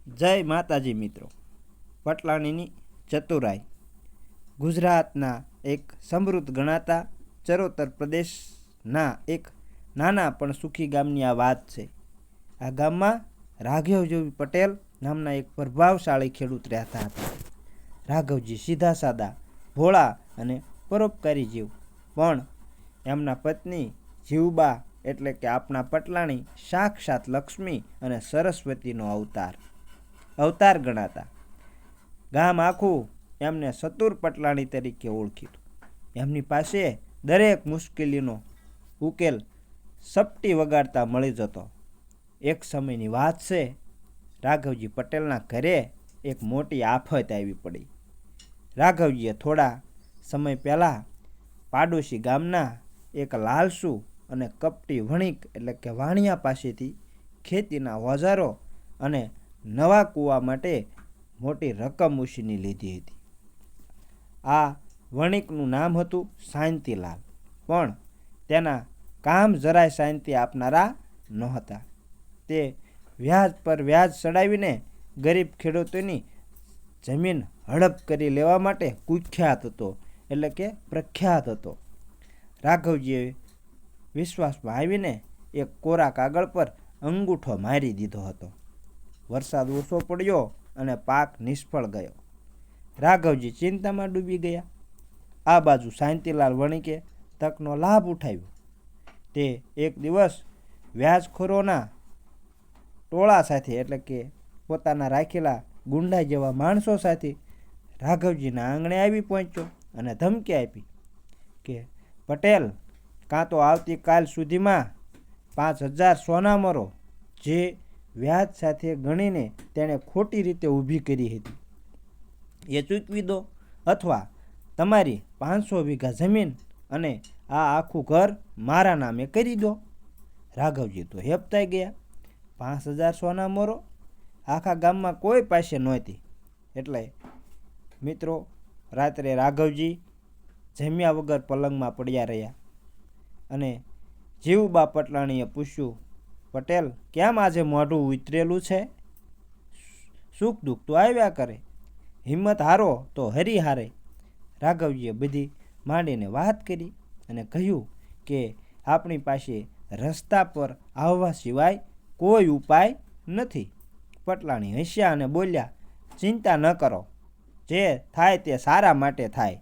જય માતાજી મિત્રો. પટલાણીની ચતુરાઈ ગુજરાતના એક સમૃદ્ધ ગણાતા ચરોતર પ્રદેશના એક નાના પણ સુખી ગામની આ વાત છે. આ ગામમાં રાઘવજી પટેલ નામના એક પ્રભાવશાળી ખેડૂત રહેતા હતા. રાઘવજી સીધા સાદા, ભોળા અને પરોપકારી જીવ, પણ એમના પત્ની જીવબા એટલે કે આપણા પટલાણી સાક્ષાત લક્ષ્મી અને સરસ્વતીનો અવતાર ગણાતા. ગામ આખું એમને ચતુર પટલાણી તરીકે ઓળખીતું. એમની પાસે દરેક મુશ્કેલીનો ઉકેલ સપટી વગાડતા મળી જતો. એક સમયની વાત છે, રાઘવજી પટેલના ઘરે એક મોટી આફત આવી પડી. રાઘવજીએ થોડા સમય પહેલાં પાડોશી ગામના એક લાલસુ અને કપટી વણિક એટલે કે વાણિયા પાસેથી ખેતીના ઓજારો અને નવા કૂવા માટે મોટી રકમ ઉછીની લીધી હતી. આ વણિકનું નામ હતું શાંતિલાલ, પણ તેના કામ જરાય શાંતિ આપનારા નહોતા. તે વ્યાજ પર વ્યાજ ચડાવીને ગરીબ ખેડૂતોની જમીન હડપ કરી લેવા માટે કુખ્યાત હતો, એટલે કે પ્રખ્યાત હતો. રાઘવજીએ વિશ્વાસમાં આવીને એક કોરા કાગળ પર અંગૂઠો મારી દીધો હતો. વરસાદ ઓછો પડ્યો અને પાક નિષ્ફળ ગયો. રાઘવજી ચિંતામાં ડૂબી ગયા. આ બાજુ શાંતિલાલ વણિકે તકનો લાભ ઉઠાવ્યો. તે એક દિવસ વ્યાજખોરોના ટોળા સાથે એટલે કે પોતાના રાખેલા ગુંડા જેવા માણસો સાથે રાઘવજીના આંગણે આવી પહોંચ્યો અને ધમકી આપી કે પટેલ, કાં તો આવતીકાલ સુધીમાં 5,000 સોના મરો જે વ્યાજ સાથે ગણીને તેણે ખોટી રીતે ઊભી કરી હતી એ ચૂકવી દો, અથવા તમારી 500 વીઘા જમીન અને આ આખું ઘર મારા નામે કરી દો. રાઘવજી તો હેપતાઈ ગયા. 5,000 સોના મોરો આખા ગામમાં કોઈ પાસે નહોતી. એટલે મિત્રો, રાત્રે રાઘવજી જમ્યા વગર પલંગમાં પડ્યા રહ્યા અને જીવબા પટલાણીએ પૂછ્યું, પટેલ, કેમ આજે મોઢું ઉતરેલું છે? સુખ દુઃખ તો આવ્યા કરે, હિંમત હારો તો હરી હારે. રાઘવજીએ બધી માંડીને વાત કરી અને કહ્યું કે આપણી પાસે રસ્તા પર આવવા સિવાય કોઈ ઉપાય નથી. પટલાણી હસ્યા અને બોલ્યા, ચિંતા ન કરો, જે થાય તે સારા માટે થાય.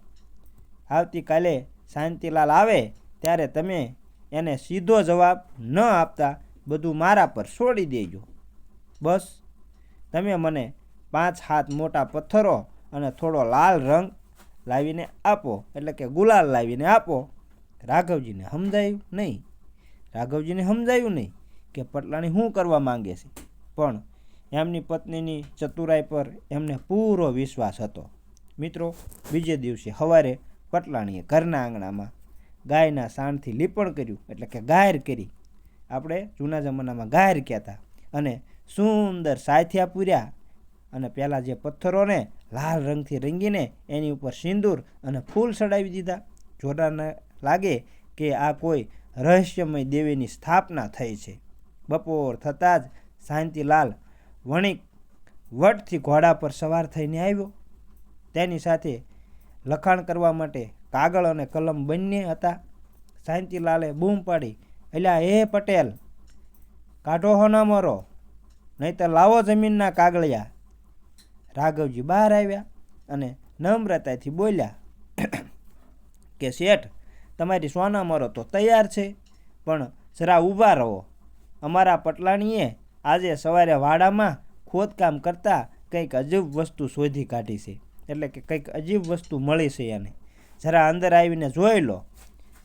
આવતીકાલે શાંતિલાલ આવે ત્યારે તમે એને સીધો જવાબ ન આપતા બધું મારા પર છોડી દેજો. બસ તમે મને 5 હાથ મોટા પથ્થરો અને થોડો લાલ રંગ લાવીને આપો, એટલે કે ગુલાલ લાવીને આપો. રાઘવજીને સમજાયું નહીં કે પટલાણી શું કરવા માંગે છે, પણ એમની પત્નીની ચતુરાઈ પર એમને પૂરો વિશ્વાસ હતો. મિત્રો, બીજે દિવસે સવારે પટલાણીએ ઘરના આંગણામાં ગાયના સાણથી લીપણ કર્યું, એટલે કે ગાયર કરી. આપણે જૂના જમાનામાં ગાયર કહેતા. અને સુંદર સાયથિયા પૂર્યા અને પહેલાં જે પથ્થરોને લાલ રંગથી રંગીને એની ઉપર સિંદૂર અને ફૂલ ચડાવી દીધા. જોડાને લાગે કે આ કોઈ રહસ્યમય દેવીની સ્થાપના થઈ છે. બપોર થતાં જ શાંતિલાલ વણિક વટથી ઘોડા પર સવાર થઈને આવ્યો. તેની સાથે લખાણ કરવા માટે કાગળ અને કલમ બંને હતા. શાંતિલાલે બૂમ પાડી, અલ્યા એ પટેલ, કાઢો હોના મરો, નહીંતર લાવો જમીનના કાગળિયા. રાઘવજી બહાર આવ્યા અને નમ્રતાથી બોલ્યા કે શેઠ, તમારી સોના મરો તો તૈયાર છે, પણ જરા ઊભા રહો. અમારા પટલાણીએ આજે સવારે વાડામાં ખોદકામ કરતાં કંઈક અજીબ વસ્તુ શોધી કાઢી છે, એટલે કે કંઈક અજીબ વસ્તુ મળી છે એને. જરા અંદર આવીને જોઈ લો,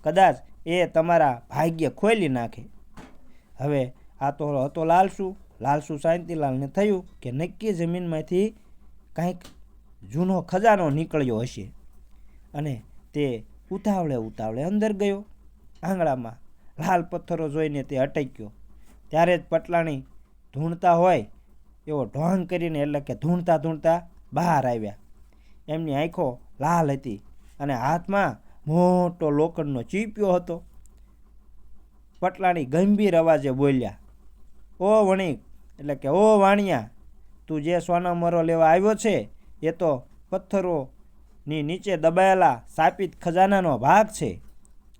કદાચ એ તમારા ભાગ્ય ખોલી નાખે. હવે આ તો હતો લાલસુ શાંતિલાલને થયું કે નક્કી જમીનમાંથી કંઈક જૂનો ખજાનો નીકળ્યો હશે અને તે ઉતાવળે અંદર ગયો. આંગણામાં લાલ પથ્થરો જોઈને તે અટક્યો. ત્યારે જ પટલાણી ધૂણતા હોય એવો ઢોંગ કરીને, એટલે કે ધૂણતા બહાર આવ્યા. એમની આંખો લાલ હતી અને હાથમાં મોટો લોખંડનો ચીપિયો હતો. પટલાણી ગંભીર અવાજે બોલ્યા, ઓ વણિક એટલે કે ઓ વાણિયા, તું જે સોનામરો લેવા આવ્યો છે એ તો પથ્થરોની નીચે દબાયેલા શાપિત ખજાનાનો ભાગ છે.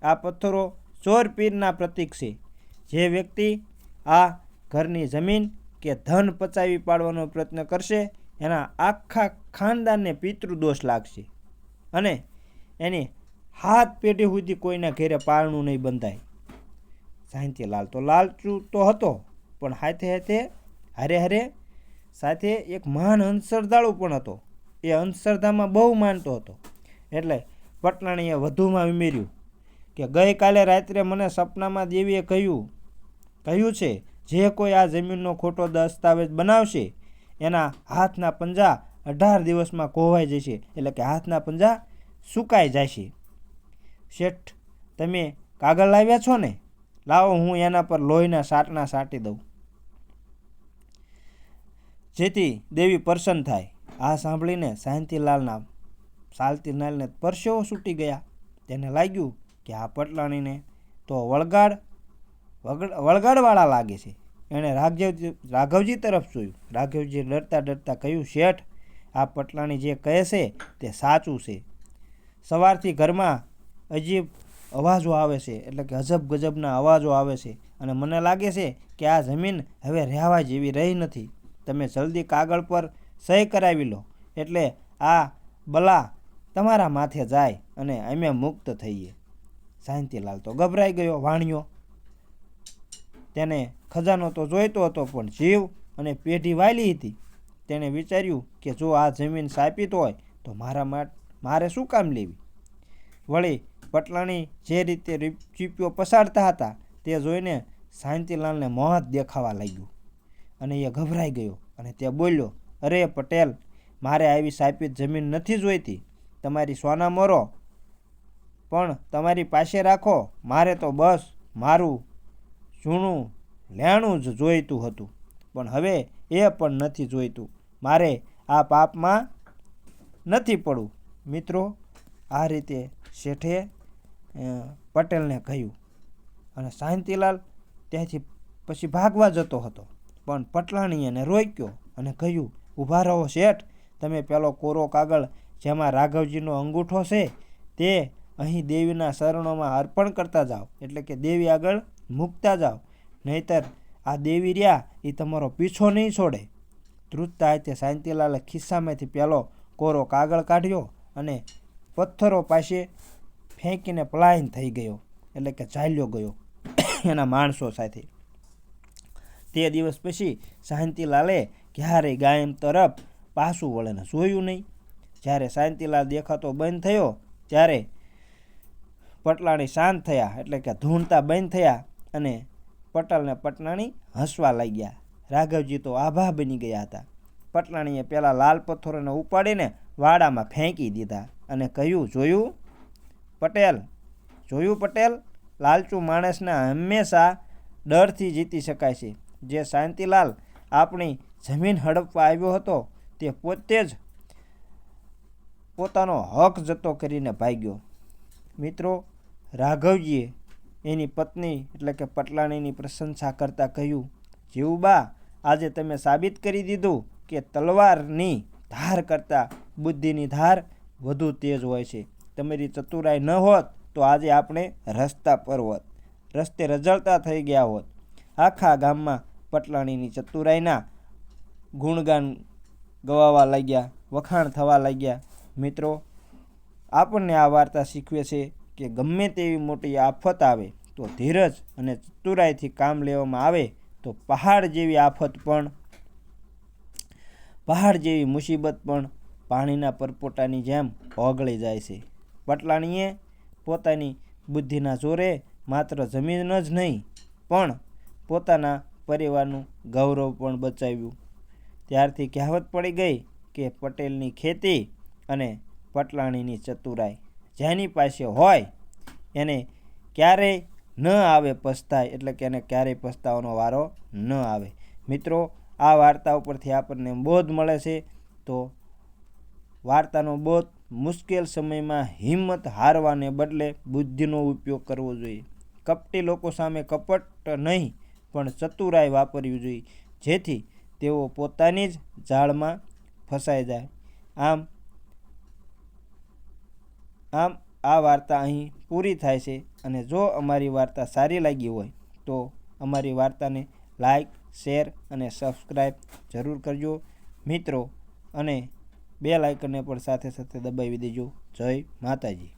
આ પથ્થરો ચોર પીરના પ્રતીક છે. જે વ્યક્તિ આ ઘરની જમીન કે ધન પચાવી પાડવાનો પ્રયત્ન કરશે એના આખા ખાનદાનને પિતૃદોષ લાગશે અને એની હાથ પેઢી સુધી કોઈના ઘેરે પારણું નહીં બંધાય. શાંતિલાલ તો લાલચુ તો હતો, પણ હારે સાથે એક મહાન અંધશ્રદ્ધાળુ પણ હતો. એ અંધશ્રદ્ધામાં બહુ માનતો હતો. એટલે પટલાણીએ વધુમાં ઉમેર્યું કે ગઈકાલે રાત્રે મને સપનામાં દેવીએ કહ્યું છે, જે કોઈ આ જમીનનો ખોટો દસ્તાવેજ બનાવશે એના હાથના પંજા 18 દિવસમાં કોવાઈ જશે, એટલે કે હાથના પંજા સુકાઈ જશે. શેઠ, તમે કાગળ લાવ્યા છો ને? લાવો, હું એના પર લોહીના સાટણા સાટી દઉં, જેથી દેવી પ્રસન્ન થાય. આ સાંભળીને શાંતિલાલને પરસેવો છૂટી ગયા. તેને લાગ્યું કે આ પટલાણીને તો વળગાડવાળા લાગે છે. એણે રાઘવજી તરફ જોયું. રાઘવજી ડરતા કહ્યું, શેઠ, આ પટલાણી જે કહે છે તે સાચું છે. સવારથી ઘરમાં અજીબ અવાજો આવે છે, એટલે કે અજબ ગજબના અવાજો આવે છે, અને મને લાગે છે કે આ જમીન હવે રહેવા જેવી રહી નથી. તમે જલ્દી કાગળ પર સહી કરાવી લો, એટલે આ બલા તમારા માથે જાય અને અમે મુક્ત થઈએ. શાંતિલાલ તો ગભરાઈ ગયો. વાણિયો તેને ખજાનો તો જોઈતો હતો, પણ જીવ અને પેઢી વાલી હતી. તેણે વિચાર્યું કે જો આ જમીન શાપિત હોય તો મારે શું કામ લેવી? વળી પટલાણી જે રીતે ચીપીઓ પસાડતા હતા તે જોઈને શાંતિલાલને મોહત દેખાવા લાગ્યું અને એ ગભરાઈ ગયો અને તે બોલ્યો, અરે પટેલ, મારે આવી શાપિત જમીન નથી જોઈતી. તમારી સોનામોરો પણ તમારી પાસે રાખો. મારે તો બસ મારું જૂનું લેણું જ જોઈતું હતું, પણ હવે એ પણ નથી જોઈતું. મારે આ પાપમાં નથી પડવું. મિત્રો, આ રીતે શેઠે પટેલને કહ્યું અને શાંતિલાલ ત્યાંથી પછી ભાગવા જતો હતો, પણ પટલાણીએ એને રોક્યો અને કહ્યું, ઊભા રહો શેઠ, તમે પેલો કોરો કાગળ જેમાં રાઘવજીનો અંગૂઠો છે તે અહીં દેવીના શરણોમાં અર્પણ કરતા જાઓ, એટલે કે દેવી આગળ મૂકતા જાઓ, નહીતર આ દેવી રહ્યા એ તમારો પીછો નહીં છોડે. ધ્રુજતા હાથે શાંતિલાલે ખિસ્સામાંથી પેલો કોરો કાગળ કાઢ્યો અને પથ્થરો પાસે ફેંકીને પલાયન થઈ ગયો, એટલે કે ચાલ્યો ગયો એના માણસો સાથે. તે દિવસ પછી શાંતિલાલે ક્યારેય ગાયમ તરફ પાછું વળીને જોયું નહીં. જ્યારે શાંતિલાલ દેખાતો બંધ થયો ત્યારે પટલાણી શાંત થયા, એટલે કે ધૂણતા બંધ થયા અને પટેલને પટલાણી હસવા લાગ્યા. રાઘવજી તો આભા બની ગયા હતા. પટલાણીએ પેલા લાલ પથ્થરોને ઉપાડીને વાડામાં ફેંકી દીધા અને કહ્યું, જોયું પટેલ, લાલચુ માણસને હંમેશા ડરથી જીતી શકાય છે. જે શાંતિલાલ આપણી જમીન હડપવા આવ્યો હતો તે પોતે જ પોતાનો હક જતો કરીને ભાગ્યો. મિત્રો, રાઘવજીએ એની પત્ની એટલે કે પટલાણીની પ્રશંસા કરતાં કહ્યું, જીવુબા, આજે તમે સાબિત કરી દીધું કે તલવારની ધાર કરતાં બુદ્ધિની ધાર વધુ તેજ હોય છે. તમારી ચતુરાઈ ન હોત તો આજે આપણે રસ્તે રઝળતા થઈ ગયા હોત. આખા ગામમાં પટલાણીની ચતુરાઈના ગુણગાન ગવાવા લાગ્યા, વખાણ થવા લાગ્યા. મિત્રો, આપણને આ વાર્તા શીખવે છે કે ગમે તેવી મોટી આફત આવે તો ધીરજ અને ચતુરાઈથી કામ લેવામાં આવે તો પહાડ જેવી મુસીબત પણ પાણીના પરપોટાની જેમ ઓગળી જાય છે. પટલાણીએ પોતાની બુદ્ધિના જોરે માત્ર જમીન જ નહીં પણ પોતાના પરિવારનું ગૌરવ પણ બચાવ્યું. ત્યારથી કહેવત પડી ગઈ કે પટેલની ખેતી અને પટલાણીની ચતુરાઈ જેની પાસે હોય એને ક્યારેય ન આવે પસ્તાય, એટલે કે એને ક્યારેય પસ્તાવાનો વારો ન આવે. મિત્રો, આ વાર્તા ઉપરથી આપણને બોધ મળે છે. તો વાર્તાનો બોધ, મુશ્કેલ સમયમાં હિંમત હારવાને બદલે બુદ્ધિનો ઉપયોગ કરવો જોઈએ. કપટી લોકો સામે કપટ નહીં પણ ચતુરાઈ વાપરવી જોઈએ, જેથી તેઓ પોતાની જ જાળમાં ફસાઈ જાય. આમ આ વાર્તા અહીં પૂરી થાય છે. અને જો અમારી વાર્તા સારી લાગી હોય તો અમારી વાર્તાને લાઈક, શેર અને સબસ્ક્રાઈબ જરૂર કરજો મિત્રો. અને બેલ આઇકનને પણ સાથે સાથે દબાવી દેજો. જય માતાજી.